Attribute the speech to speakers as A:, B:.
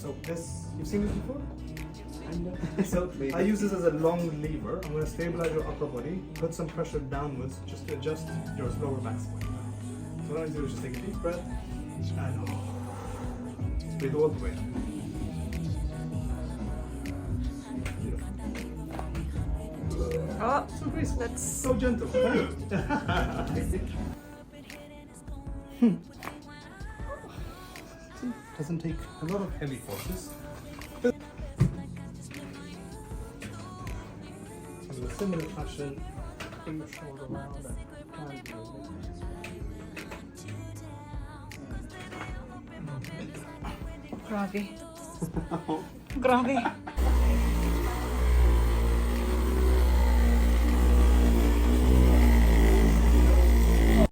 A: So this, you've seen this before?
B: And
A: So I use this as a long lever. I'm going to stabilize your upper body, put some pressure downwards just to adjust your lower back spine. So what I do is just take a deep breath and breathe all the way. Beautiful.
C: Oh,
A: So graceful.
C: that's
A: So gentle. Doesn't take a lot of heavy forces. In a similar fashion, bring your shoulder around and try and do
C: grabe. Grabe.